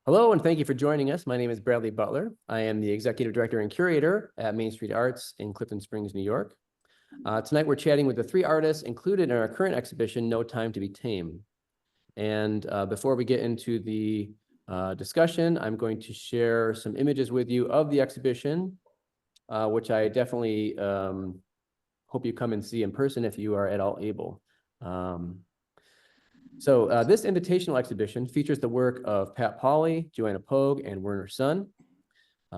Hello, and thank you for joining us. My name is Bradley Butler. I am the Executive Director and Curator at Main Street Arts in Clifton Springs, New York. Tonight, we're chatting with the three artists included in our current exhibition, No Time to be Tame. And before we get into the discussion, I'm going to share some images with you of the exhibition, which I definitely hope you come and see in person if you are at all able. So this invitational exhibition features the work of Pat Pauly, Joanna Poag, and Werner Sun.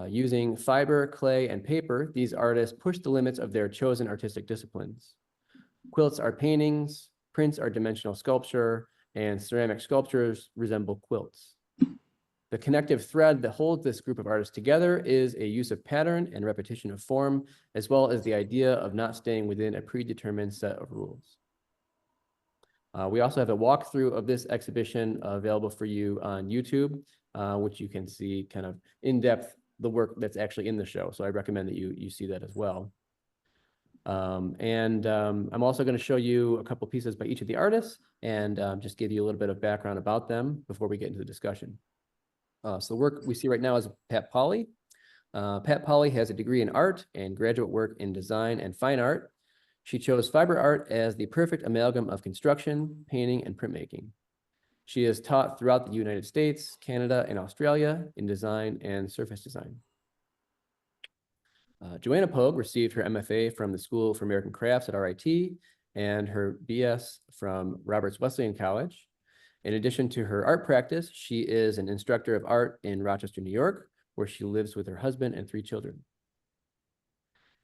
Using fiber, clay, and paper, these artists push the limits of their chosen artistic disciplines. Quilts are paintings, prints are dimensional sculpture, and ceramic sculptures resemble quilts. The connective thread that holds this group of artists together is a use of pattern and repetition of form, as well as the idea of not staying within a predetermined set of rules. We also have a walkthrough of this exhibition available for you on YouTube, which you can see kind of in-depth the work that's actually in the show. So I recommend that you see that as well. I'm also going to show you a couple pieces by each of the artists and just give you a little bit of background about them before we get into the discussion. So the work we see right now is Pat Pauly. Pat Pauly has a degree in art and graduate work in design and fine art. She chose fiber art as the perfect amalgam of construction, painting, and printmaking. She has taught throughout the United States, Canada, and Australia in design and surface design. Joanna Poag received her MFA from the School for American Crafts at RIT and her BS from Roberts Wesleyan College. In addition to her art practice, she is an instructor of art in Rochester, New York, where she lives with her husband and 3 children.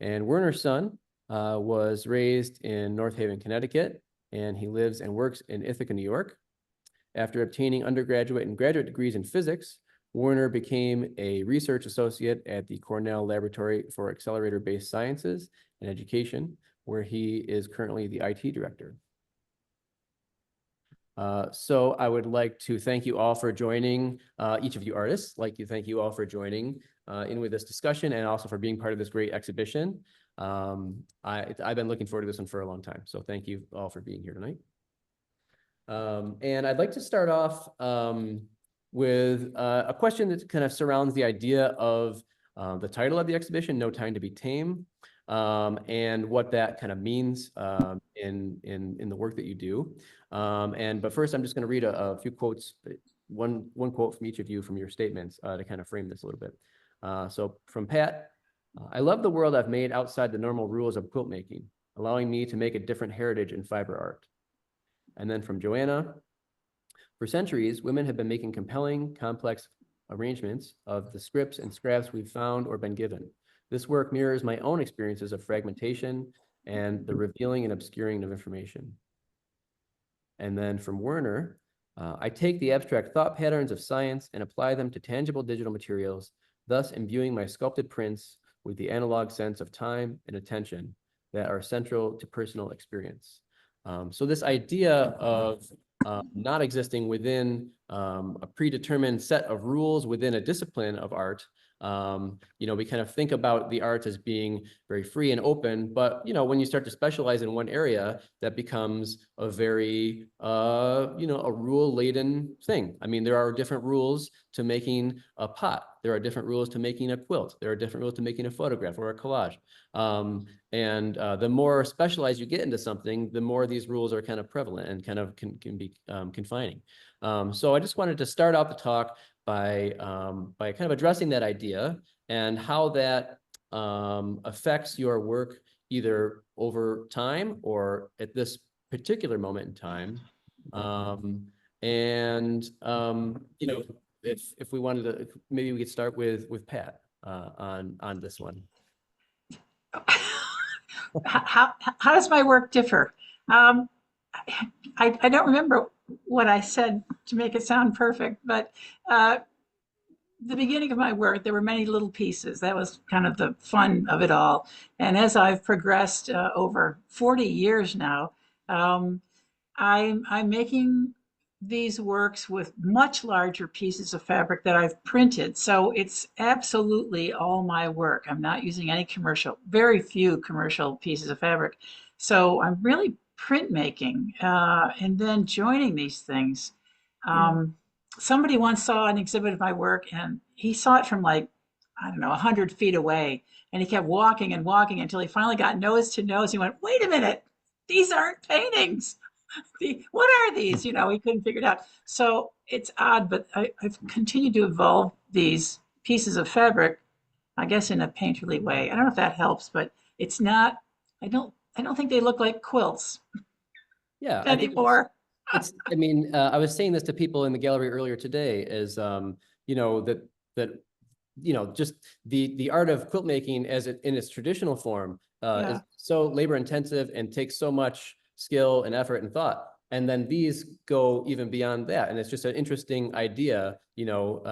And Werner Sun was raised in North Haven, Connecticut, and he lives and works in Ithaca, New York. After obtaining undergraduate and graduate degrees in physics, Werner became a research associate at the Cornell Laboratory for Accelerator-Based Sciences and Education, where he is currently the IT director. So I would like to thank you all for joining, each of you artists, thank you all for joining in with this discussion and also for being part of this great exhibition. I've been looking forward to this one for a long time, so thank you all for being here tonight. And I'd like to start off with a question that kind of surrounds the idea of the title of the exhibition, No Time to be Tame, and what that kind of means in the work that you do. But first, I'm just going to read a few quotes, one quote from each of you from your statements to kind of frame this a little bit. So from Pat, I love the world I've made outside the normal rules of quilt making, allowing me to make a different heritage in fiber art. And then from Joanna, for centuries, women have been making compelling, complex arrangements of the scripts and scraps we've found or been given. This work mirrors my own experiences of fragmentation and the revealing and obscuring of information. And then from Werner, I take the abstract thought patterns of science and apply them to tangible digital materials, thus imbuing my sculpted prints with the analog sense of time and attention that are central to personal experience. So this idea of not existing within a predetermined set of rules within a discipline of art. We kind of think about the arts as being very free and open, but when you start to specialize in one area, that becomes a very a rule-laden thing. I mean, there are different rules to making a pot. There are different rules to making a quilt. There are different rules to making a photograph or a collage. The more specialized you get into something, the more these rules are kind of prevalent and kind of can be confining. So I just wanted to start out the talk by kind of addressing that idea and how that affects your work either over time or at this particular moment in time. If we wanted to, maybe we could start with Pat on this one. How does my work differ? I don't remember what I said to make it sound perfect, but the beginning of my work, there were many little pieces. That was kind of the fun of it all. And as I've progressed over 40 years now, I'm making these works with much larger pieces of fabric that I've printed. So it's absolutely all my work. I'm not using any very few commercial pieces of fabric. So I'm really printmaking and then joining these things. somebody once saw an exhibit of my work and he saw it from like, I don't know, 100 feet away. And he kept walking and walking until he finally got nose to nose. He went, wait a minute, these aren't paintings. What are these? You know, he couldn't figure it out. So it's odd, but I've continued to evolve these pieces of fabric, I guess, in a painterly way. I don't know if that helps, but it's not, I don't think they look like quilts Yeah, I think anymore. I mean, I was saying this to people in the gallery earlier today is, you know, that, you know, just the art of quilt making as it in its traditional form is Yeah. so labor intensive and takes so much skill and effort and thought. And then these go even beyond that. And it's just an interesting idea, you know,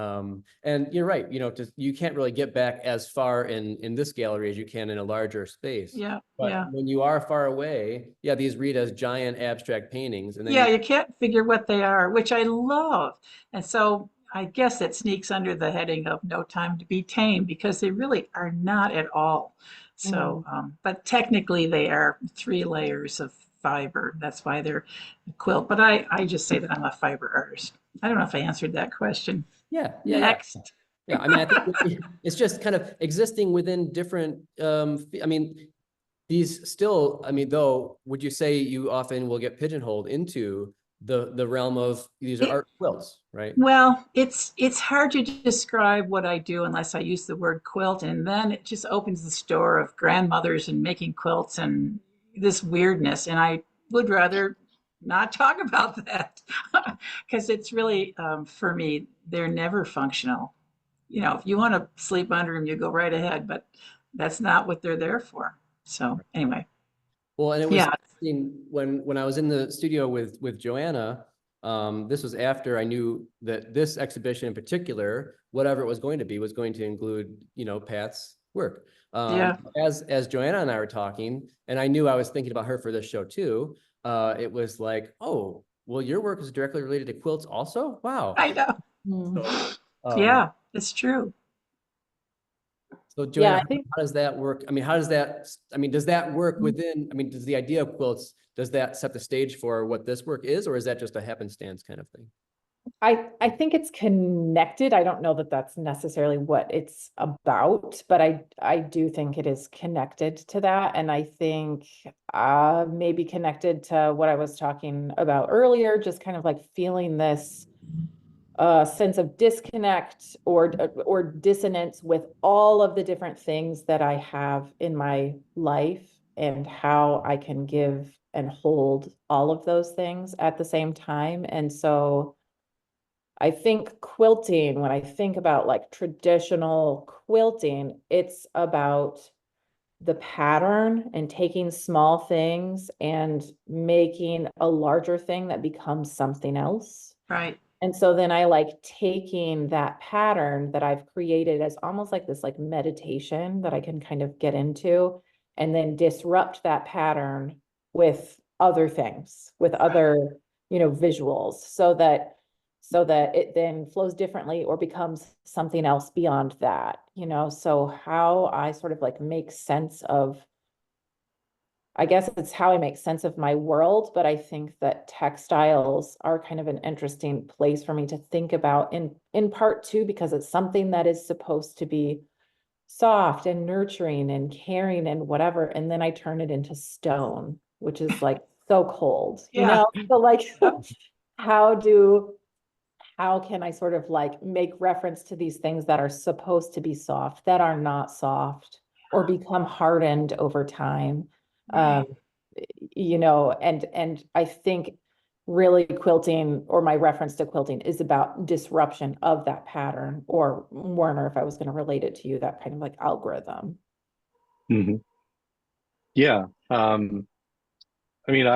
and you're right, you know, just you can't really get back as far in this gallery as you can in a larger space. Yeah. But Yeah. when you are far away, yeah, these read as giant abstract paintings. And then Yeah, you, you can't figure what they are, which I love. And so I guess it sneaks under the heading of no time to be tame because they really are not at all. So, Mm. but technically they are 3 layers of fiber. That's why they're a quilt. But I just say that I'm a fiber artist. I don't know if I answered that question. yeah. Next. Yeah, I mean, I think it's just kind of existing within different, I mean, these still, I mean, though, would you say you often will get pigeonholed into the realm of these are It, art quilts, right? Well, it's hard to describe what I do unless I use the word quilt, and then it just opens the store of grandmothers and making quilts and this weirdness. And I would rather not talk about that because it's really, for me, they're never functional. You know, if you want to sleep under them, you go right ahead, but that's not what they're there for. So anyway, Well, and it was yeah, interesting when I was in the studio with Joanna, this was after I knew that this exhibition in particular, whatever it was going to be, was going to include, you know, Pat's work. yeah. As Joanna and I were talking, and I knew I was thinking about her for this show too, it was like, oh, well, your work is directly related to quilts also? Wow. I know. So, Yeah, it's true. so Yeah, Joanna, I think how does that work? I mean, how does that, I mean, does that work within, I mean, does the idea of quilts, does that set the stage for what this work is, or is that just a happenstance kind of thing? I think it's connected. I don't know that that's necessarily what it's about, but I do think it is connected to that. And I think maybe connected to what I was talking about earlier, just kind of like feeling this sense of disconnect or dissonance with all of the different things that I have in my life and how I can give and hold all of those things at the same time. And so I think quilting, when I think about like traditional quilting, it's about the pattern and taking small things and making a larger thing that becomes something else. Right. And so then I like taking that pattern that I've created as almost like this like meditation that I can kind of get into and then disrupt that pattern with other things, with other, you know, visuals so that it then flows differently or becomes something else beyond that, you know. So how I sort of like make sense of, I guess it's how I make sense of my world, but I think that textiles are kind of an interesting place for me to think about in part too, because it's something that is supposed to be soft and nurturing and caring and whatever. And then I turn it into stone, which is like so cold, you Yeah. know? So like how do how can I sort of like make reference to these things that are supposed to be soft, that are not soft, or become hardened over time? Right. Um, you know, and I think really quilting or my reference to quilting is about disruption of that pattern, or Werner, if I was going to relate it to you, that kind of like algorithm. Hmm. Yeah. I mean,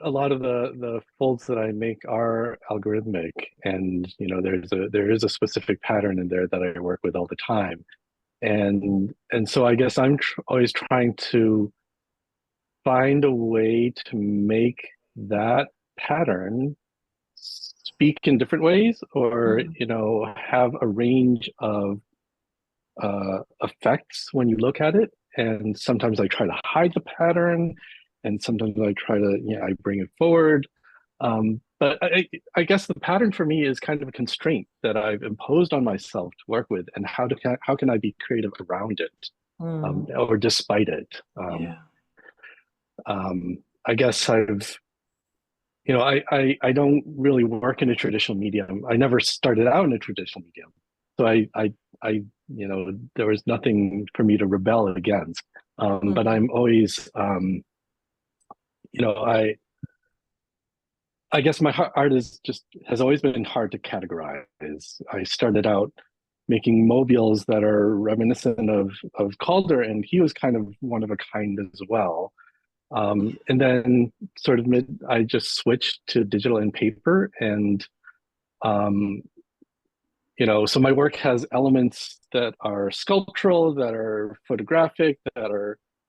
a lot of the folds that I make are algorithmic, and you know, there is a specific pattern in there that I work with all the time, and so I guess I'm tr always trying to find a way to make that pattern speak in different ways, or Mm. you know, have a range of effects when you look at it. And sometimes I try to hide the pattern, and sometimes I try to, yeah, I bring it forward. but I guess the pattern for me is kind of a constraint that I've imposed on myself to work with, and how can I be creative around it, or despite it. Yeah. I guess I don't really work in a traditional medium. I never started out in a traditional medium, so I there was nothing for me to rebel against. But I'm always, you know, I guess my art has always been hard to categorize. I started out making mobiles that are reminiscent of Calder, and he was kind of one of a kind as well. And then I just switched to digital and paper, and um, so my work has elements that are sculptural, that are photographic, that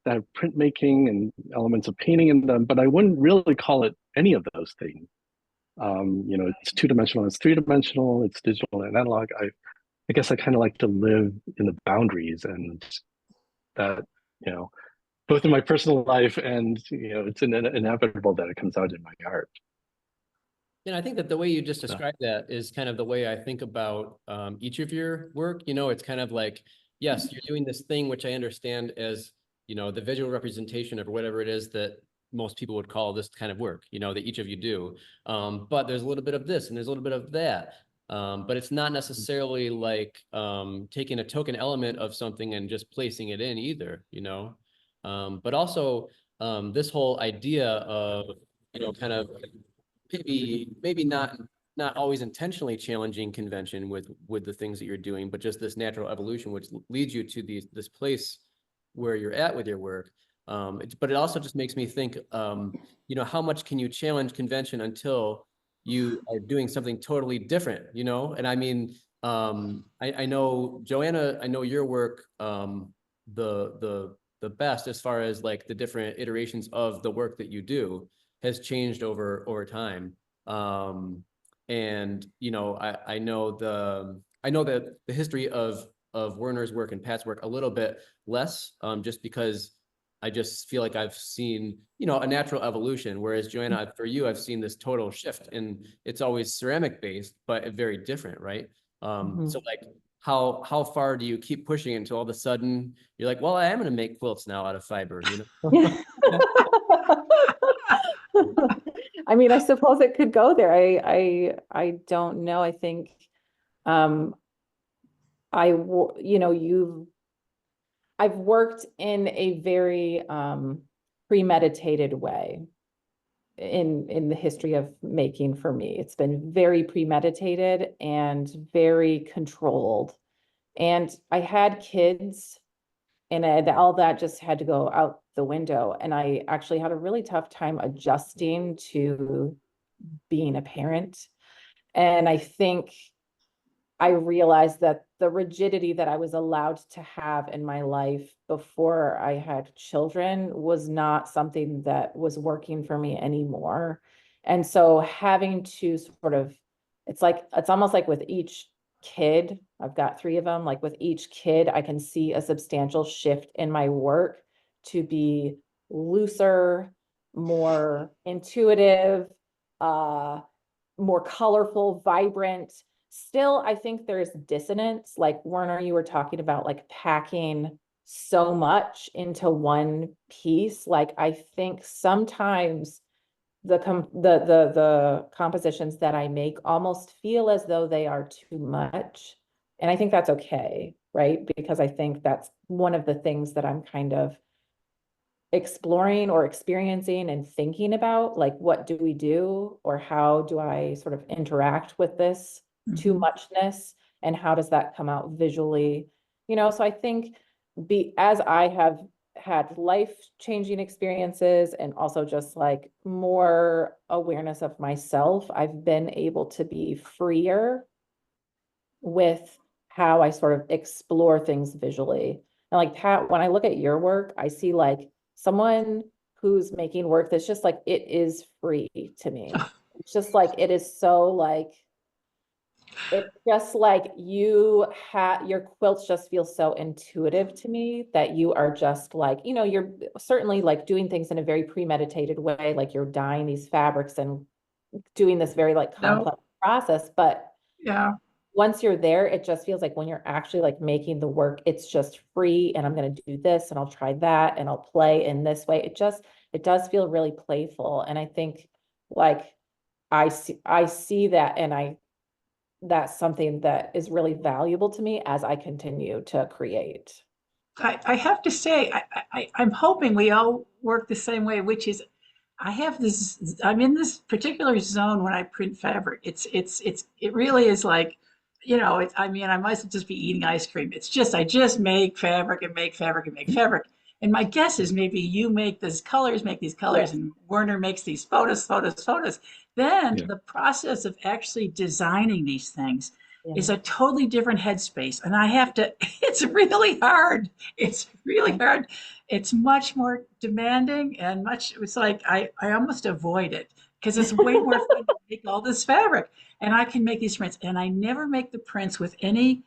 have printmaking and elements of painting in them, but I wouldn't really call it any of those things. It's two-dimensional, it's three-dimensional, it's digital and analog. I guess I kind of like to live in the boundaries, and that, both in my personal life and, it's inevitable that it comes out in my art. Yeah, I think that the way you just described that is kind of the way I think about each of your work. It's kind of like, yes, you're doing this thing, which I understand as, the visual representation of whatever it is that most people would call this kind of work, that each of you do. But there's a little bit of this and there's a little bit of that. But it's not necessarily like taking a token element of something and just placing it in either, but also this whole idea of, kind of maybe not always intentionally challenging convention with the things that you're doing, but just this natural evolution, which leads you to this place where you're at with your work. But it also just makes me think, how much can you challenge convention until you are doing something totally different, And I mean, I know, Joanna, I know your work, the best as far as like the different iterations of the work that you do has changed over time. And I know that the history of Werner's work and Pat's work a little bit less, just because I just feel like I've seen, a natural evolution. Whereas Joanna, for you, I've seen this total shift, and it's always ceramic based, but very different, right? So like, how far do you keep pushing until all of a sudden you're like, well, I am going to make quilts now out of fiber, I mean, I suppose it could go there. I don't know. I think, I've worked in a very premeditated way in the history of making for me. It's been very premeditated and very controlled. And I had kids, and all that just had to go out the window. And I actually had a really tough time adjusting to being a parent. And I think I realized that the rigidity that I was allowed to have in my life before I had children was not something that was working for me anymore. And so having to it's almost like with each kid, I've got 3 of them, like with each kid, I can see a substantial shift in my work to be looser, more intuitive, more colorful, vibrant. Still, I think there's dissonance. Like Werner, you were talking about like packing so much into one piece. Like I think sometimes the compositions that I make almost feel as though they are too much. And I think that's okay, right? Because I think that's one of the things that I'm kind of exploring or experiencing and thinking about, like, what do we do, or how do I sort of interact with this too muchness, and how does that come out visually? So I think as I have had life-changing experiences and also just like more awareness of myself, I've been able to be freer with how I sort of explore things visually. And like Pat, when I look at your work, I see like someone who's making work that's just like, it is free to me. It's just like, it is so like, it's just like your quilts just feel so intuitive to me that you are just like, you're certainly like doing things in a very premeditated way, like you're dyeing these fabrics and doing this very like No. complex process, but Yeah. once you're there, it just feels like when you're actually like making the work, it's just free and I'm going to do this and I'll try that and I'll play in this way. It does feel really playful. And I think like I see that and that's something that is really valuable to me as I continue to create. I have to say, I'm hoping we all work the same way, which is I'm in this particular zone when I print fabric. It really is like, I mean, I might as well just be eating ice cream. I just make fabric and make fabric and make fabric. And my guess is maybe you make these colors, Yes. and Werner makes these photos. Then Yeah. the process of actually designing these things Yeah. is a totally different headspace. And it's really hard. It's really hard. It's much more demanding and it's like I almost avoid it because it's way more fun to make all this fabric. And I can make these prints. And I never make the prints with any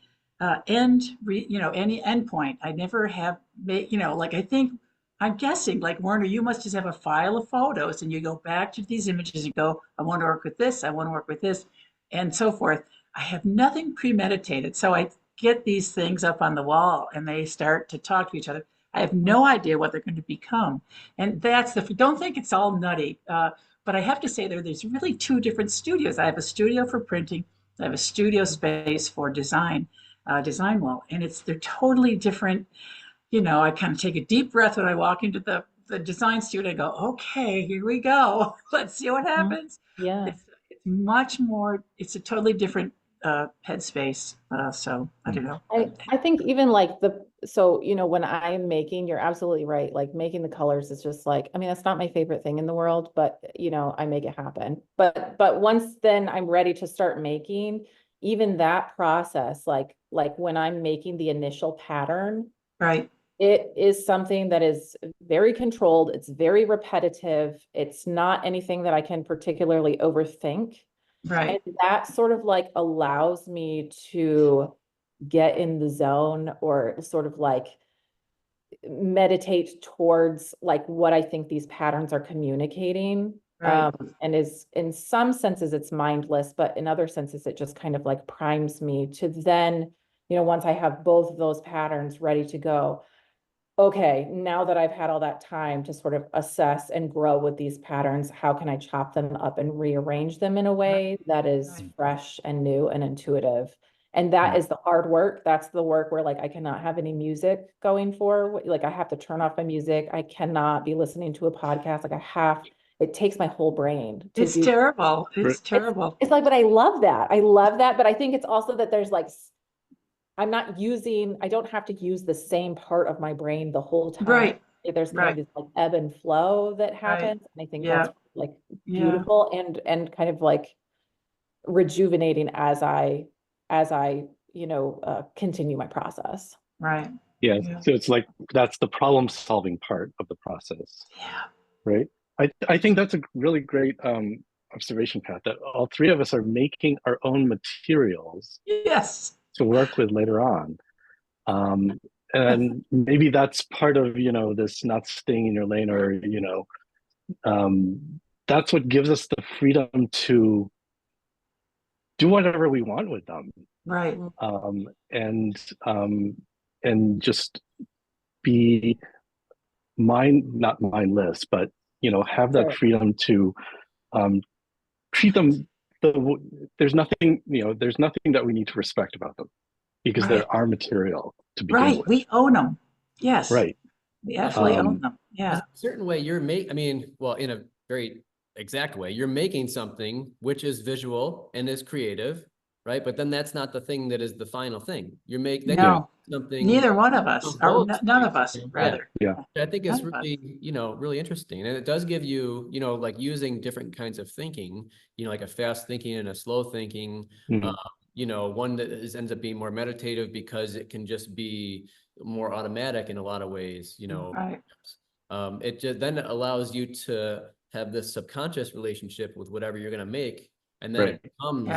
any end point. I never have made, like I'm guessing, like Werner, you must just have a file of photos and you go back to these images and go, I want to work with this, I want to work with this, and so forth. I have nothing premeditated. So I get these things up on the wall and they start to talk to each other. I have no idea what they're going to become. And don't think it's all nutty. But I have to say there's really two different studios. I have a studio for printing. I have a studio space for design wall. And they're totally different. I kind of take a deep breath when I walk into the design studio and go, okay, here we go. Let's see what happens. Yeah. It's much more, it's a totally different headspace. So I don't know. I think even like when I'm making, you're absolutely right. Like making the colors is just like, I mean, that's not my favorite thing in the world, but I make it happen. But once then I'm ready to start making, even that process, like when I'm making the initial pattern, Right. it is something that is very controlled. It's very repetitive. It's not anything that I can particularly overthink. Right. And that sort of like allows me to get in the zone or sort of like meditate towards like what I think these patterns are communicating. Right. And is in some senses it's mindless, but in other senses it just kind of like primes me to then, once I have both of those patterns ready to go, okay, now that I've had all that time to sort of assess and grow with these patterns, how can I chop them up and rearrange them in a way that is Right. fresh and new and intuitive? And that is the hard work. That's the work where like I cannot have any music going for. Like I have to turn off my music. I cannot be listening to a podcast. It takes my whole brain to It's do. terrible. Right. It's terrible. It's like, but I love that. I love that. But I think it's also that there's like I don't have to use the same part of my brain the whole time. Right. There's kind Right. of this like ebb and flow that Right. happens. And I think Yeah. that's like Yeah. beautiful and kind of like rejuvenating as I continue my process. Right. Yeah. Yeah. So it's like that's the problem solving part of the process, Yeah. right? I think that's a really great observation, Pat, that all three of us are making our own materials Yes. to work with later on. And maybe that's part of, this not staying in your lane or, that's what gives us the freedom to do whatever we want with them. Right. And just be not mindless, but, have that Sure. freedom to treat them there's nothing that we need to respect about them because Right. they're our material to begin Right. with. We own them. Yes. Right. We absolutely own Um, them. Yeah. A certain way in a very exact way, you're making something which is visual and is creative, right? But then that's not the thing that is the final thing. No. Something Neither one of us, or composed. none of us, Yeah. rather. Yeah. I think it's None of us. really, really interesting. And it does give you, like using different kinds of thinking, like a fast thinking and a slow thinking, Mhm. one that ends up being more meditative because it can just be more automatic in a lot of ways, Right. it just then allows you to have this subconscious relationship with whatever you're going to make. And then Right. it becomes,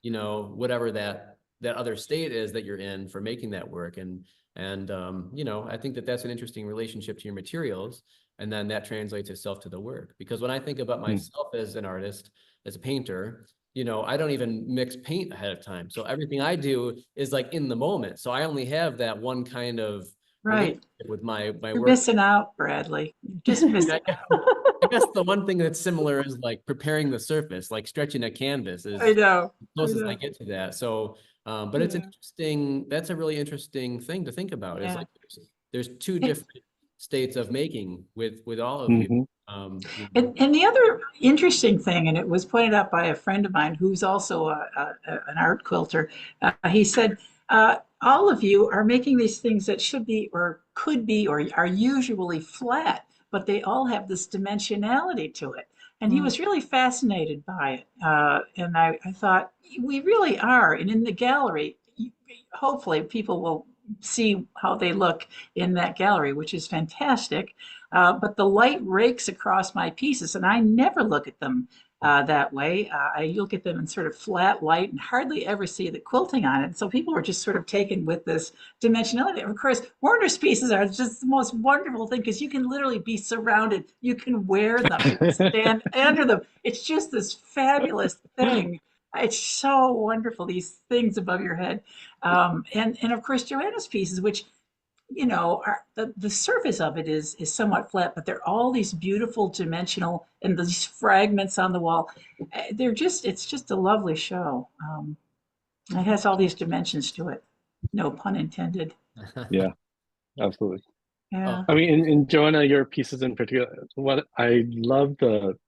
Yeah. whatever that other state is that you're in for making that work. And I think that that's an interesting relationship to your materials. And then that translates itself to the work. Because when I think about myself as an artist, as a painter, you know, I don't even mix paint ahead of time. So everything I do is like in the moment. So I only have that one kind of Right. relationship with my You're work. missing out, Bradley. You're just missing I guess the one thing that's similar is like preparing the surface, like stretching a canvas is I know. the closest I get to that. So, but it's Yeah. interesting. That's a really interesting thing to think about. Is Yeah. like there's two different states of making with all of you. Hmm. You know. And the other interesting thing, and it was pointed out by a friend of mine who's also an art quilter, he said, all of you are making these things that should be or could be or are usually flat, but they all have this dimensionality to it. And he was really fascinated by it. And I thought, we really are. And in the gallery, hopefully people will see how they look in that gallery, which is fantastic. But the light rakes across my pieces, and I never look at them that way. I look at them in sort of flat light and hardly ever see the quilting on it. So people were just sort of taken with this dimensionality. Of course, Werner's pieces are just the most wonderful thing because you can literally be surrounded. You can wear them. You can stand under them. It's just this fabulous thing. It's so wonderful, these things above your head. And of course, Joanna's pieces, which are, the surface of it is somewhat flat, but they're all these beautiful dimensional and these fragments on the wall. It's just a lovely show. It has all these dimensions to it. No pun intended. Yeah, absolutely. Yeah. I mean, in Joanna, your pieces in particular, what I love the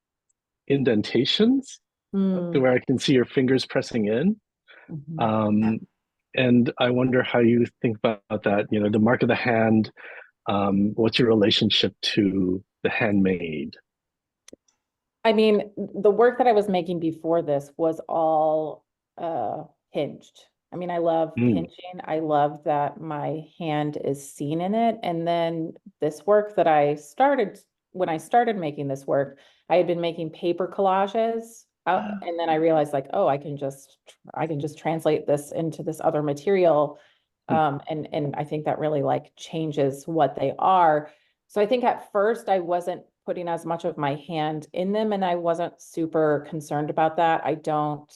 indentations where I can see your fingers pressing in. Yeah. And I wonder how you think about that, you know, the mark of the hand. What's your relationship to the handmade? I mean, the work that I was making before this was all hinged. I mean, I love Mm. pinching. I love that my hand is seen in it. And then this work that I started, when I started making this work, I had been making paper collages out, and then I realized like, oh, I can just translate this into this other material. And I think that really like changes what they are. So I think at first I wasn't putting as much of my hand in them, and I wasn't super concerned about that. I don't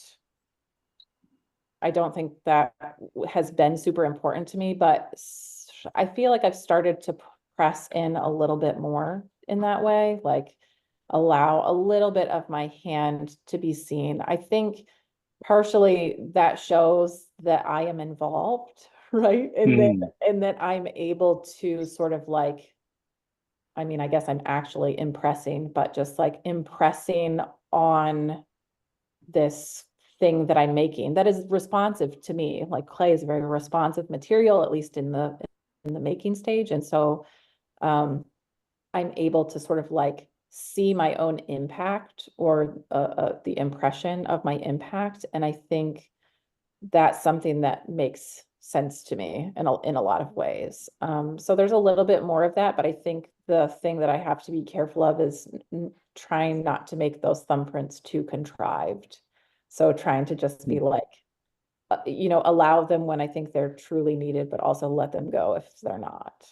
think that has been super important to me, but I feel like I've started to press in a little bit more in that way, like allow a little bit of my hand to be seen. I think partially that shows that I am involved, right? Mm. And that I'm able to sort of like, I mean, I guess I'm actually impressing, but just like impressing on this thing that I'm making that is responsive to me. Like clay is a very responsive material, at least in the making stage. And so I'm able to sort of like see my own impact or the impression of my impact. And I think that's something that makes sense to me in a lot of ways. So there's a little bit more of that, but I think the thing that I have to be careful of is trying not to make those thumbprints too contrived. So trying to just be like, allow them when I think they're truly needed, but also let them go if they're not.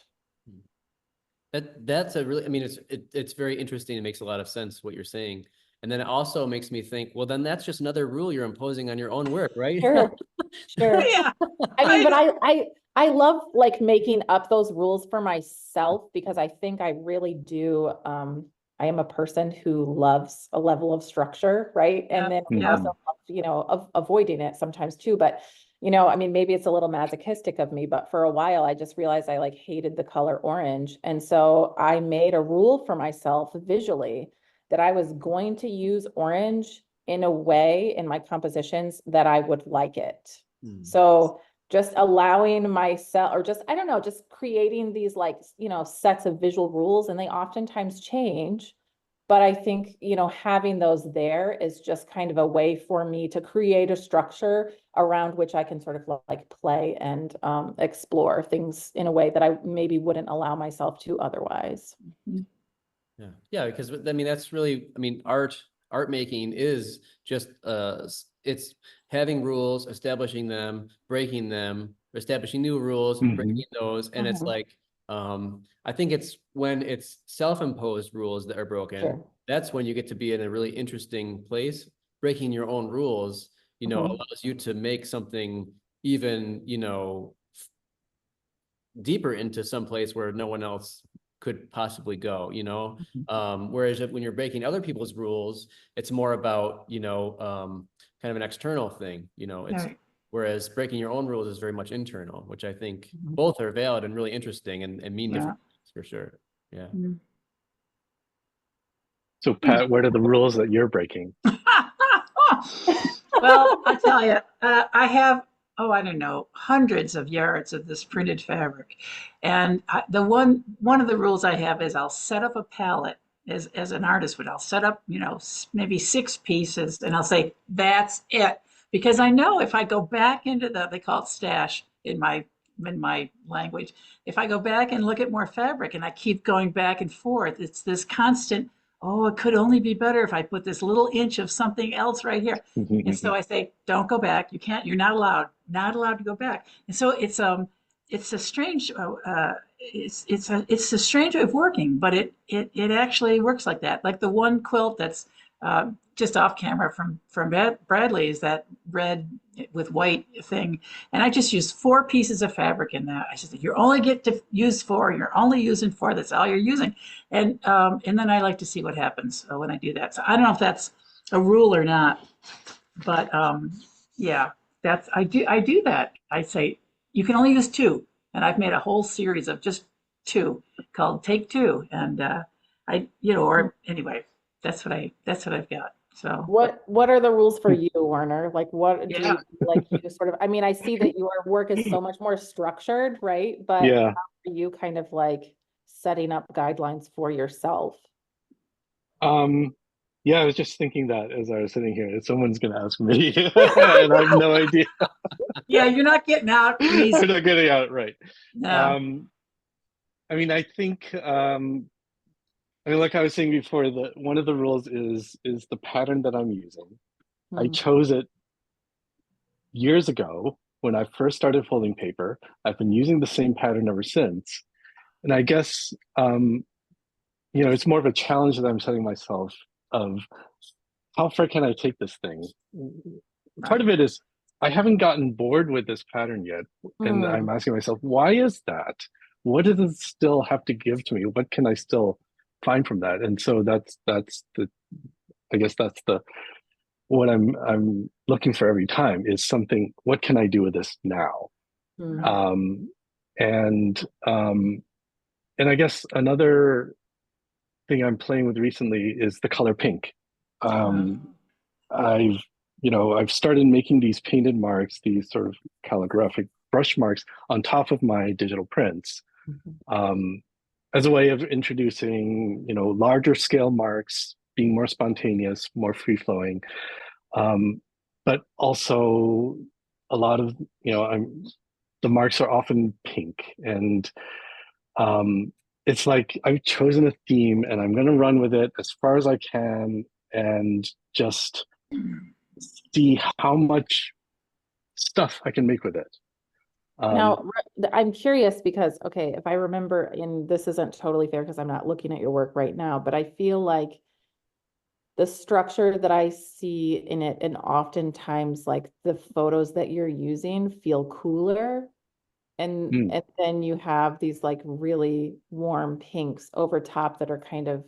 That's a really, I mean, it's very interesting. It makes a lot of sense what you're saying. And then it also makes me think, well, then that's just another rule you're imposing on your own work, right? Sure. Yeah. I mean, but know. I love like making up those rules for myself because I think I really do. I am a person who loves a level of structure, right? And then I Yeah. also love, avoiding it sometimes too. But, I mean, maybe it's a little masochistic of me, but for a while I just realized I like hated the color orange. And so I made a rule for myself visually that I was going to use orange in a way in my compositions that I would like it. So just allowing myself, or just, I don't know, just creating these like, sets of visual rules, and they oftentimes change. But I think, having those there is just kind of a way for me to create a structure around which I can sort of like play and explore things in a way that I maybe wouldn't allow myself to otherwise. Yeah. Yeah. Because I mean, that's really, I mean, art making is just, it's having rules, establishing them, breaking them, establishing new rules, breaking those. And it's like, I think it's when it's self-imposed rules that are broken, Sure. that's when you get to be in a really interesting place. breaking your own rules, Mhm. allows you to make something even, deeper into some place where no one else could possibly go, whereas when you're breaking other people's rules, it's more about, kind of an external thing, Right. whereas breaking your own rules is very much internal, which I think Mhm. both are valid and really interesting and mean Yeah. different things for sure. Yeah. Mm. So Pat, what are the rules that you're breaking? Well, I tell you, I have, oh, I don't know, hundreds of yards of this printed fabric. And one of the rules I have is I'll set up a palette as an artist would. I'll set up, maybe 6 pieces and I'll say, that's it. Because I know if I go back into they call it stash in my language. If I go back and look at more fabric and I keep going back and forth, it's this constant, oh, it could only be better if I put this little inch of something else right here. And so I say, don't go back. You can't, you're not allowed to go back. And so it's a strange, it's a strange way of working, but it actually works like that. Like the one quilt that's just off camera from Bradley is that red with white thing. And I just used 4 pieces of fabric in that. I said, you only get to use 4. You're only using 4. That's all you're using. And then I like to see what happens when I do that. So I don't know if that's a rule or not, but yeah, I do that. I say you can only use 2, and I've made a whole series of just 2 called Take 2, and or anyway, that's what I've got. So What are the rules for you, Werner? Like, what do yeah. you like you sort of, I mean, I see that your work is so much more structured, right? But Yeah. how are you kind of like setting up guidelines for yourself? Yeah, I was just thinking that as I was sitting here, someone's going to ask me, and I have no idea. Yeah, you're not getting out easy. I'm not getting out right. No. I mean, I think, like I was saying before, that one of the rules is the pattern that I'm using. I Hmm. chose it years ago when I first started folding paper. I've been using the same pattern ever since, and I guess it's more of a challenge that I'm setting myself of how far can I take this thing? Part of Right. it is I haven't gotten bored with this pattern yet. And I'm Hmm. asking myself, why is that? What does it still have to give to me? What can I still find from that? And so that's the I guess that's the what I'm looking for every time is something, what can I do with this now? Hmm. Um and um and I guess another thing I'm playing with recently is the color pink. Um, I've I've started making these painted marks, these sort of calligraphic brush marks on top of my digital prints, um, as a way of introducing larger scale marks, being more spontaneous, more free flowing, but also a lot of the marks are often pink and it's like I've chosen a theme and I'm going to run with it as far as I can and just see how much stuff I can make with it. Now, I'm curious because, okay, if I remember, and this isn't totally fair because I'm not looking at your work right now, but I feel like the structure that I see in it, and oftentimes like the photos that you're using feel cooler. Mm, And then you have these like really warm pinks over top that are kind of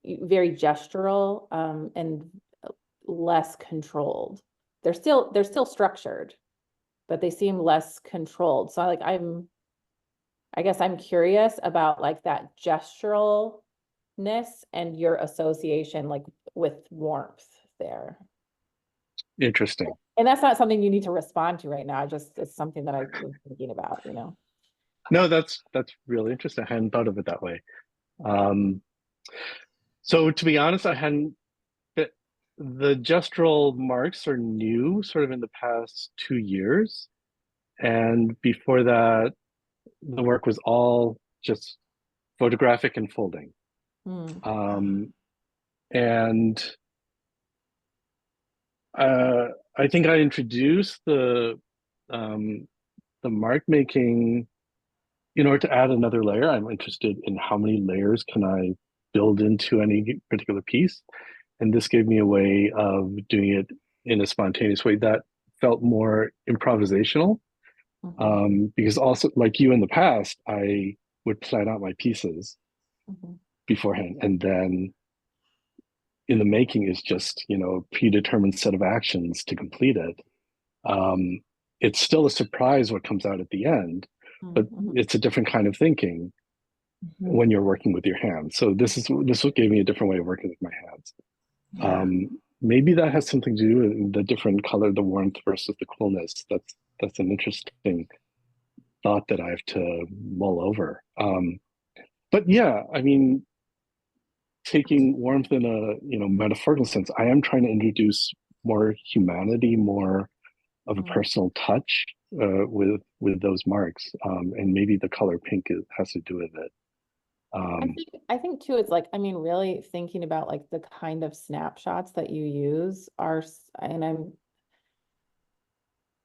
very gestural, and less controlled. They're still structured, but they seem less controlled. So I guess I'm curious about like that gesturalness and your association like with warmth there. interesting. And that's not something you need to respond to right now. It's something that I've been thinking about, No, that's really interesting. I hadn't thought of it that way. Um, so to be honest, I hadn't. The gestural marks are new, sort of in the past 2 years, and before that, the work was all just photographic and folding. Hmm. Um, and uh, I think I introduced um, the mark making in order to add another layer. I'm interested in how many layers can I build into any particular piece. and this gave me a way of doing it in a spontaneous way that felt more improvisational. Because also, like you in the past, I would plan out my pieces beforehand, and then in the making is just, you know, a predetermined set of actions to complete it. It's still a surprise what comes out at the end, but it's a different kind of thinking when you're working with your hands. So this what gave me a different way of working with my hands. Yeah. Maybe that has something to do with the different color, the warmth versus the coolness. That's an interesting thought that I have to mull over. But yeah, I mean, taking warmth in a, you know, metaphorical sense, I am trying to introduce more humanity, more of a personal touch with those marks, and maybe the color pink has to do with it. I think too, it's like, I mean, really thinking about like the kind of snapshots that you use are, and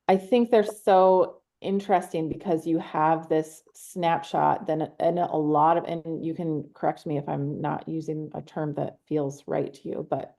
I think they're so interesting because you have this snapshot, then and a lot of, and you can correct me if I'm not using a term that feels right to you, but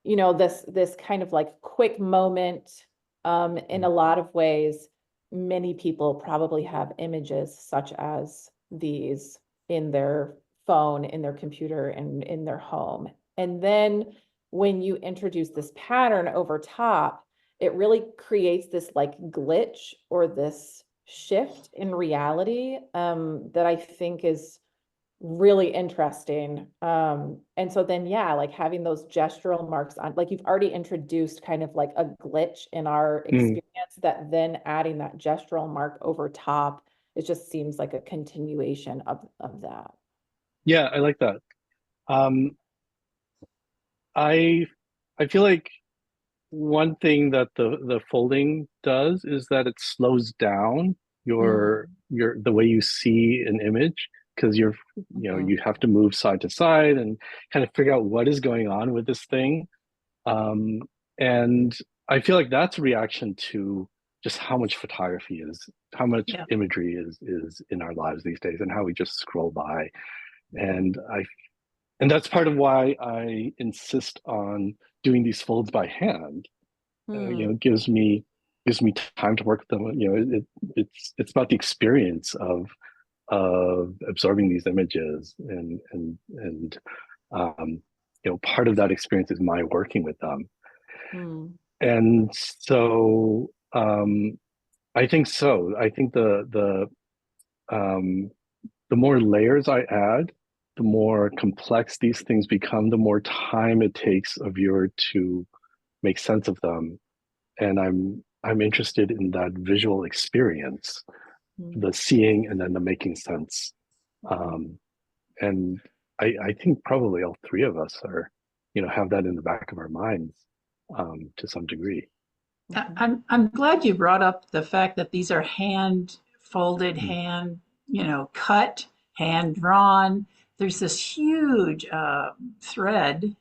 you know, this kind of like quick moment, in a lot of ways, many people probably have images such as these in their phone, in their computer, and in their home. And then when you introduce this pattern over top, it really creates this like glitch or this shift in reality, that I think is really interesting. And so then, yeah, like having those gestural marks on, like you've already introduced kind of like a glitch in our experience, that then adding that gestural mark over top, it just seems like a continuation of that. Yeah, I like that. I I feel like one thing that the folding does is that it slows down your the way you see an image, because you know, you have to move side to side and kind of figure out what is going on with this thing. And I feel like that's a reaction to just how much photography is, how much Yeah. imagery is in our lives these days, and how we just scroll by. And and that's part of why I insist on doing these folds by hand. You know, it gives me time to work with them. You know, it's about the experience of absorbing these images, and you know, part of that experience is my working with them. And so I think so. I think the more layers I add, the more complex these things become, the more time it takes a viewer to make sense of them. And I'm interested in that visual experience, the seeing and then the making sense. And I think probably all three of us are, you know, have that in the back of our minds, to some degree. I'm glad you brought up the fact that these are hand folded, Mm. hand, you know, cut, hand drawn. There's this huge thread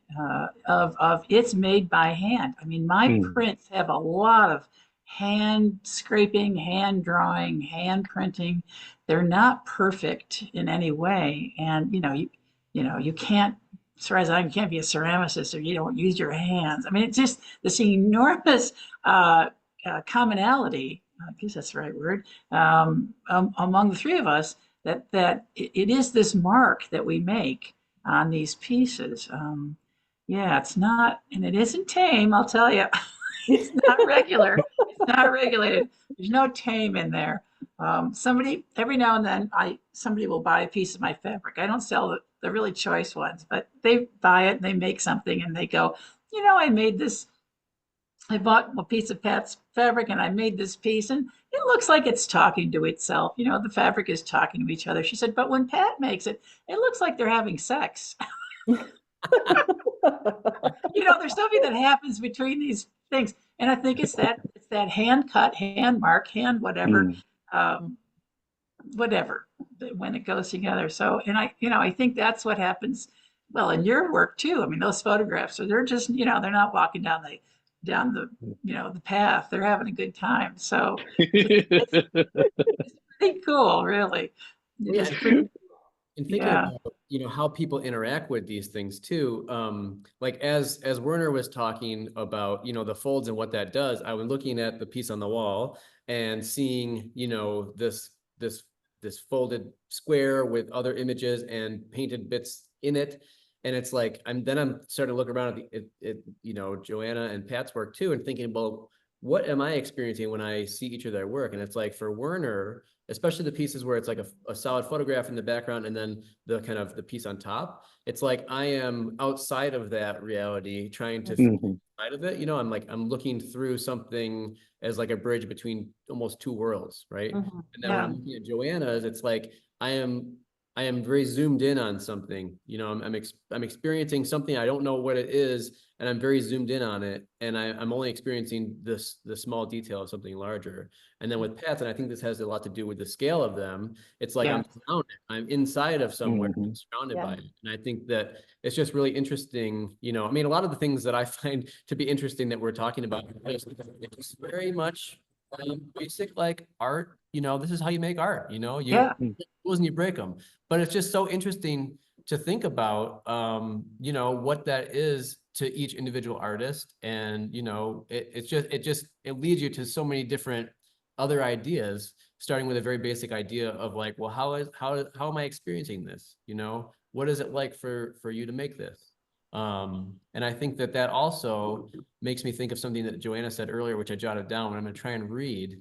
of it's made by hand. I mean, my Mm. prints have a lot of hand scraping, hand drawing, hand printing. They're not perfect in any way, and you know, you can't, as far as I can't be a ceramicist if you don't use your hands. I mean, it's just this enormous commonality, I guess that's the right word, among the three of us, that it is this mark that we make on these pieces. Yeah, it's not, and it isn't tame, I'll tell you. It's not regular. It's not regulated. There's no tame in there. Somebody, every now and then, somebody will buy a piece of my fabric. I don't sell the really choice ones, but they buy it and they make something and they go, you know, I made this. I bought a piece of Pat's fabric and I made this piece and it looks like it's talking to itself. You know, the fabric is talking to each other. She said, but when Pat makes it, it looks like they're having sex. You know, there's something that happens between these things. And I think it's that hand cut, hand mark, hand whatever, Mm. whatever, when it goes together. So, and I think that's what happens. Well, in your work too. I mean, those photographs, so they're just, you know, they're not walking down the, you know, the path. They're having a good time. So it's pretty cool, really. It is pretty cool. And thinking Yeah. about, how people interact with these things too. Like as Werner was talking about, the folds and what that does, I was looking at the piece on the wall and seeing, this folded square with other images and painted bits in it. And it's like, I'm starting to look around at Joanna and Pat's work too, and thinking, well, what am I experiencing when I see each of their work? And it's like for Werner, especially the pieces where it's like a solid photograph in the background and then the kind of the piece on top. It's like I am outside of that reality, trying to Mhm. side of it. I'm looking through something as like a bridge between almost two worlds, right? Mhm. And then when I'm looking at Joanna's, it's like I am very zoomed in on something. I'm experiencing something, I don't know what it is, and I'm very zoomed in on it, and I'm only experiencing the small detail of something larger. And then with Pat's, and I think this has a lot to do with the scale of them, it's like I'm surrounded, I'm inside of somewhere, I'm surrounded by it. And I think that it's just really interesting. I mean, a lot of the things that I find to be interesting that we're talking about, it's very much basic like art. This is how you make art. You Yeah. rules and you break them. But it's just so interesting to think about, what that is to each individual artist. And, it leads you to so many different other ideas, starting with a very basic idea of like, well, how am I experiencing this? What is it like for you to make this? And I think that also makes me think of something that Joanna said earlier, which I jotted down, and I'm going to try and read.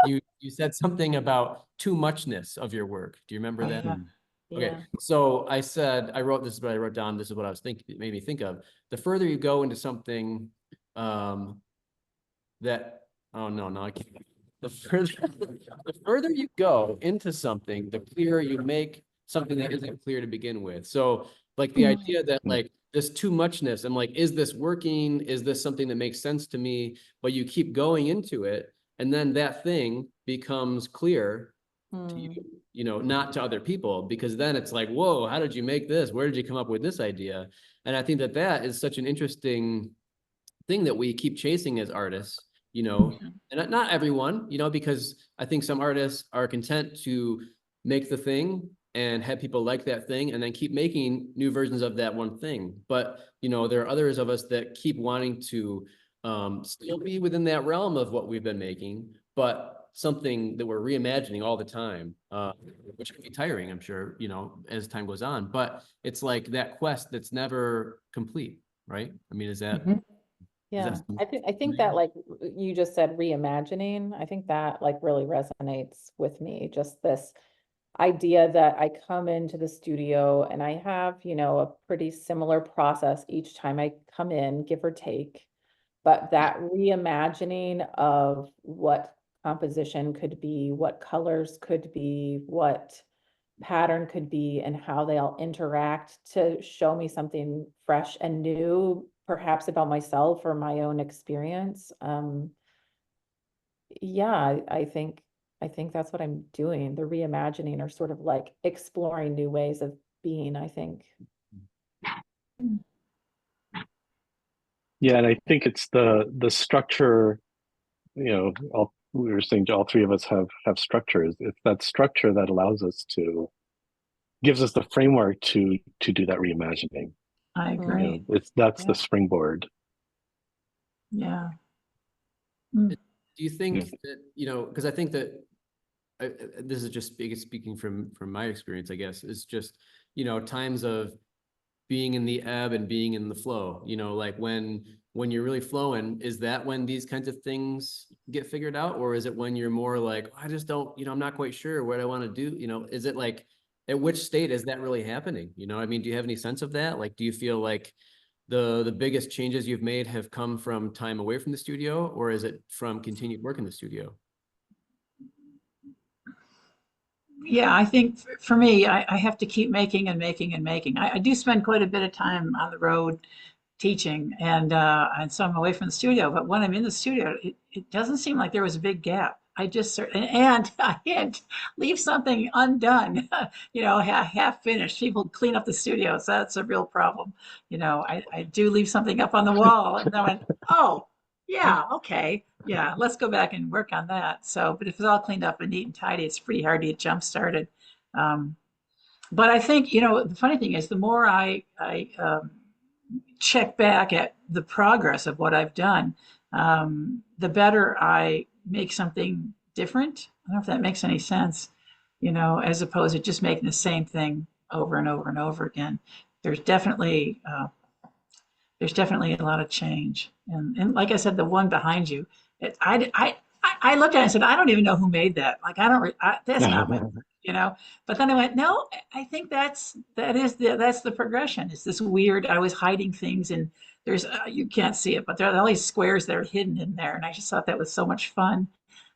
You said something about too muchness of your work. Do you remember that? Okay, so I wrote this, but I wrote down, this is what I was thinking, it made me think of. The further you go into something that, oh no, I can't. The further you go into something, the clearer you make something that isn't clear to begin with. So like the idea that like this too muchness, I'm like, is this working? Is this something that makes sense to me? But you keep going into it, and then that thing becomes clear to you, not to other people, because then it's like, whoa, how did you make this? Where did you come up with this idea? And I think that is such an interesting thing that we keep chasing as artists, and not everyone, because I think some artists are content to make the thing and have people like that thing and then keep making new versions of that one thing. But, there are others of us that keep wanting to still be within that realm of what we've been making, but something that we're reimagining all the time, which can be tiring, I'm sure, as time goes on. But it's like that quest that's never complete, right? I mean, is that? Yeah, I think that like you just said, reimagining, I think that like really resonates with me. Just this idea that I come into the studio and I have, a pretty similar process each time I come in, give or take. But that reimagining of what composition could be, what colors could be, what pattern could be, and how they all interact to show me something fresh and new, perhaps about myself or my own experience. Yeah, I think that's what I'm doing. The reimagining or sort of like exploring new ways of being, I think. Yeah, and I think it's the structure, we were saying all three of us have structures. It's that structure that allows us to gives us the framework to do that reimagining. I agree. That's the springboard. Yeah. Do you think that, because I think that this is just speaking from my experience, I guess, is just, times of being in the ebb and being in the flow, like when you're really flowing, is that when these kinds of things get figured out? Or is it when you're more like, I just don't, I'm not quite sure what I want to do? Is it like, at which state is that really happening? I mean, do you have any sense of that? Like, do you feel like the biggest changes you've made have come from time away from the studio, or is it from continued work in the studio? Yeah, I think for me, I have to keep making and making and making. I do spend quite a bit of time on the road teaching, and so I'm away from the studio. But when I'm in the studio, it doesn't seem like there was a big gap. I just and I can't leave something undone, half finished. People clean up the studio, so that's a real problem. I do leave something up on the wall, and then I went, oh, yeah, okay, yeah, let's go back and work on that. So, but if it's all cleaned up and neat and tidy, it's pretty hard to get jump started. Um, But I think, the funny thing is, the more I check back at the progress of what I've done, the better I make something different. I don't know if that makes any sense, as opposed to just making the same thing over and over and over again. There's definitely uh, there's definitely a lot of change. And like I said, the one behind you, I looked at it and said, I don't even know who made that. Like, that's not my, you know. But then I went, no, I think that's the progression. It's this weird. I was hiding things, and there's you can't see it, but there are all these squares that are hidden in there, and I just thought that was so much fun.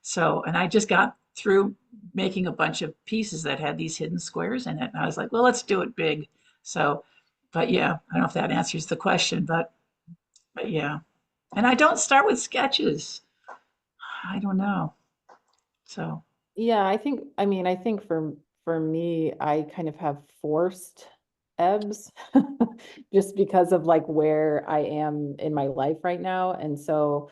So, and I just got through making a bunch of pieces that had these hidden squares in it, and I was like, well, let's do it big. So, but yeah, I don't know if that answers the question, but yeah. And I don't start with sketches. I don't know. So Yeah, I think for me, I kind of have forced ebbs just because of like where I am in my life right now. And so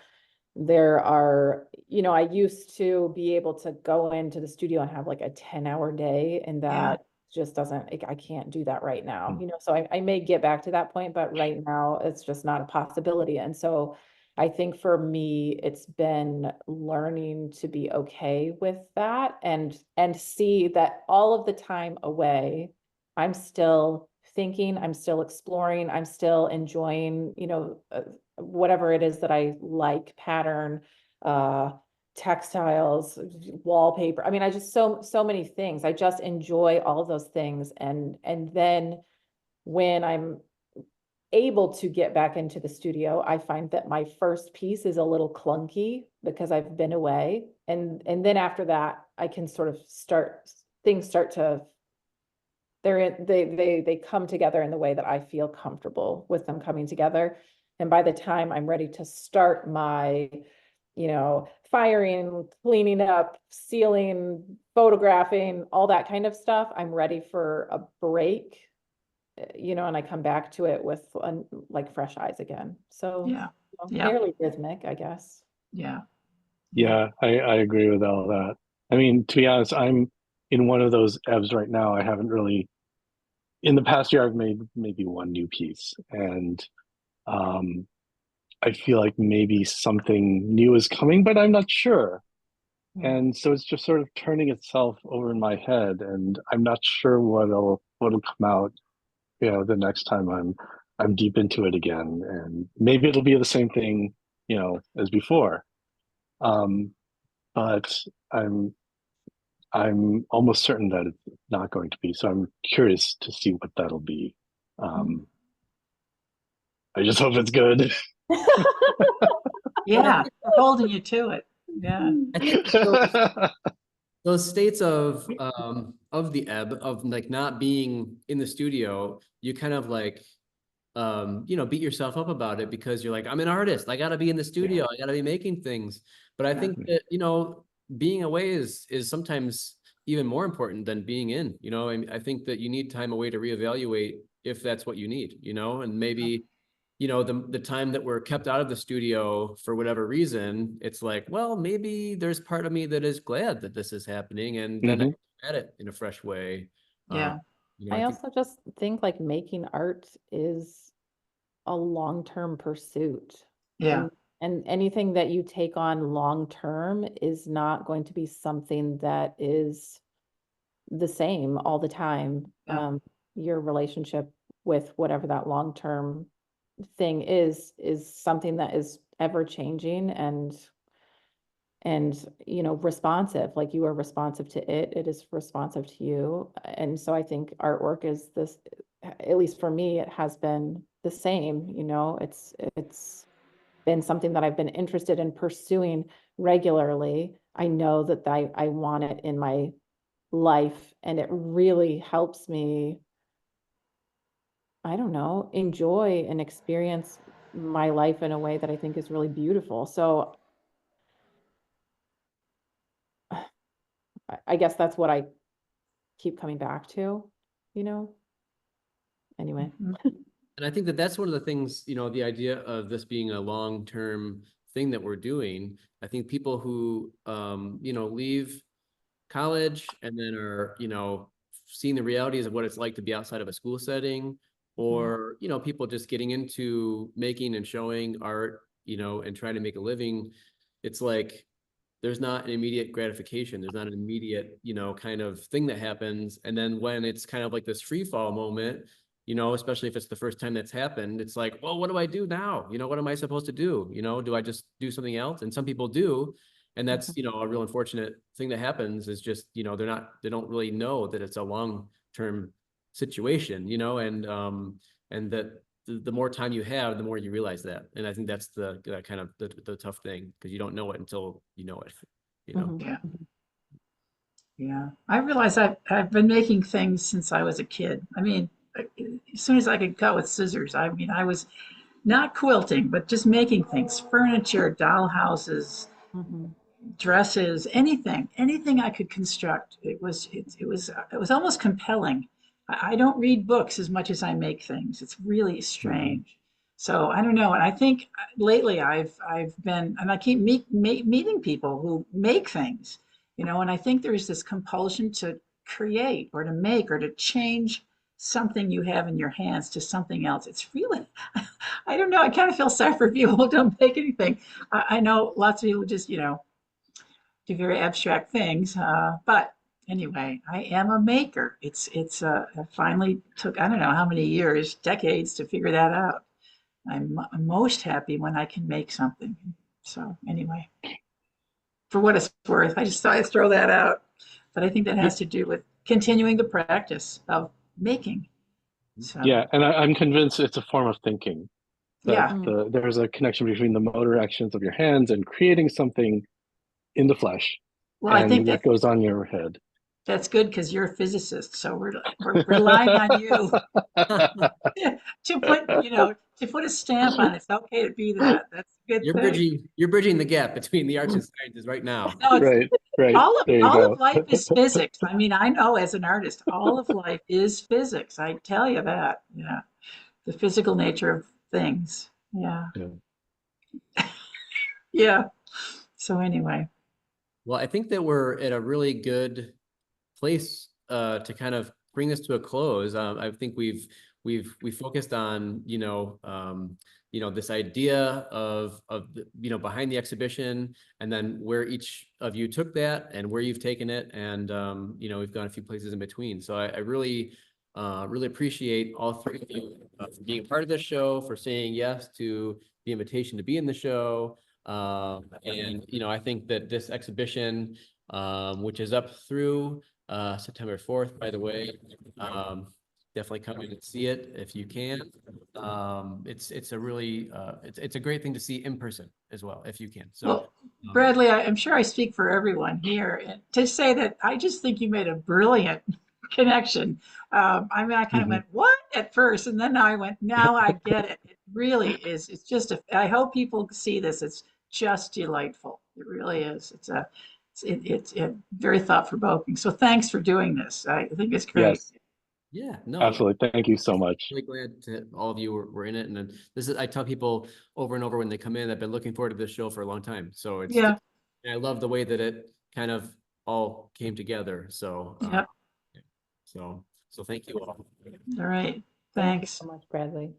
there are, I used to be able to go into the studio and have like a 10-hour day, and yeah, that just doesn't, like, I can't do that right now, so I may get back to that point, but right now it's just not a possibility. And so I think for me, it's been learning to be okay with that, and see that all of the time away, I'm still thinking, I'm still exploring, I'm still enjoying, whatever it is that I like, pattern, uh, textiles, wallpaper. I mean, I just so many things. I just enjoy all of those things. And then when I'm able to get back into the studio, I find that my first piece is a little clunky because I've been away. And then after that, I can sort of things start to they come together in the way that I feel comfortable with them coming together. And by the time I'm ready to start my, firing, cleaning up, sealing, photographing, all that kind of stuff, I'm ready for a break, and I come back to it with like fresh eyes again. So yeah, yeah, fairly rhythmic, I guess. yeah, yeah, Yeah, I agree with all that. I mean, to be honest, I'm in one of those ebbs right now. I haven't really, in the past year, I've made maybe one new piece, and um, I feel like maybe something new is coming, but I'm not sure. yeah, And so it's just sort of turning itself over in my head, and I'm not sure what'll come out, the next time I'm deep into it again, and maybe it'll be the same thing, as before. Um, but I'm I'm almost certain that it's not going to be. So I'm curious to see what that'll be. mm, Um, I just hope it's good. And yeah. We're holding you to it. Yeah, I think that those states of the ebb, of like not being in the studio, you kind of like beat yourself up about it because you're like, I'm an artist, I gotta be in the Yeah. studio, I gotta be making things. But I yeah, think that being away is sometimes even more important than being in. I think that you need time away to reevaluate if that's what you need, and maybe the time that we're kept out of the studio for whatever reason, it's like, well, maybe there's part of me that is glad that this is happening, and then I Hmm. come at it in a fresh way. uh, yeah, I I think also just think like making art is a long-term pursuit. yeah, And anything that you take on long-term is not going to be something that is the same all the time. yeah, Your relationship with whatever that long-term thing is something that is ever changing, and responsive. Like, you are responsive to it, it is responsive to you. And so I think artwork is this, at least for me, it has been the same. It's been something that I've been interested in pursuing regularly. I know that I want it in my life, and it really helps me, I don't know, enjoy and experience my life in a way that I think is really beautiful. So I guess that's what I keep coming back to, you know? Anyway. mhm, And I think that that's one of the things, the idea of this being a long-term thing that we're doing. I think people who, leave college and then are, seen the realities of what it's like to be outside of a school setting, or, you know, people just getting into making and showing art, you know, and trying to make a living, it's like, there's not an immediate gratification. There's not an immediate, you know, kind of thing that happens. And then when it's kind of like this free fall moment, you know, especially if it's the first time that's happened, it's like, well, what do I do now? You know, what am I supposed to do? You know, do I just do something else? And some people do. And that's, you know, a real unfortunate thing that happens is just, you know, they don't really know that it's a long-term situation, you know, and that the more time you have, the more you realize that. And I think that's the kind of the tough thing, because you don't know it until you know it, you know? Yeah. Yeah. I realize I've been making things since I was a kid. I mean, as soon as I could cut with scissors, I mean, I was not quilting, but just making things, furniture, doll houses, dresses, anything I could construct. It was almost compelling. I don't read books as much as I make things. It's really strange. So I don't know. And I think lately I've been, and I keep meeting people who make things, you know, and I think there's this compulsion to create or to make or to change something you have in your hands to something else. It's really, I don't know. I kind of feel sorry for people who don't make anything. I know lots of people just, you know, do very abstract things. But anyway, I am a maker. I finally took, I don't know how many years, decades to figure that out. I'm most happy when I can make something. So anyway, for what it's worth, I just thought I'd throw that out. But I think that has to do with continuing the practice of making. So Yeah, and I'm convinced it's a form of thinking, that yeah, there's a connection between the motor actions of your hands and creating something in the flesh well, I and think what goes on your head. that's good because you're a physicist. So we're relying on you to put, you know, to put a stamp on it. It's okay to be that. That's a good thing. You're bridging the gap between the arts and sciences right now. No, it's Right, right. There you all go. of life is physics. I mean, I know as an artist, all of life is physics. I tell you that. Yeah. The physical nature of things. Yeah. Yeah. Yeah. So anyway. Well, I think that we're at a really good place to kind of bring this to a close. I think we've focused on, you know, this idea of you know, behind the exhibition, and then where each of you took that and where you've taken it, and you know, we've gone a few places in between. So I really appreciate all three of you for being a part of this show, for saying yes to the invitation to be in the show. And you know, I think that this exhibition, which is up through September 4th, by the way, definitely come in and see it if you can. It's a really it's a great thing to see in person as well, if you can. So Well, Bradley, I'm sure I speak for everyone here and to say that I just think you made a brilliant connection. I mean, I kind of went, what at first? And then I went, now I get it. It really is. It's just, I hope people see this. It's just delightful. It really is. It's very thought provoking. So thanks for doing this. I think it's great. Yes, yeah, no, absolutely. Thank you so much. really glad to all of you were in it. And then this is, I tell people over and over when they come in, I've been looking forward to this show for a long time. So Yeah. and I love the way that it kind of all came together. So, Yep. so thank you all. All right. Thank you Thanks. so much, Bradley.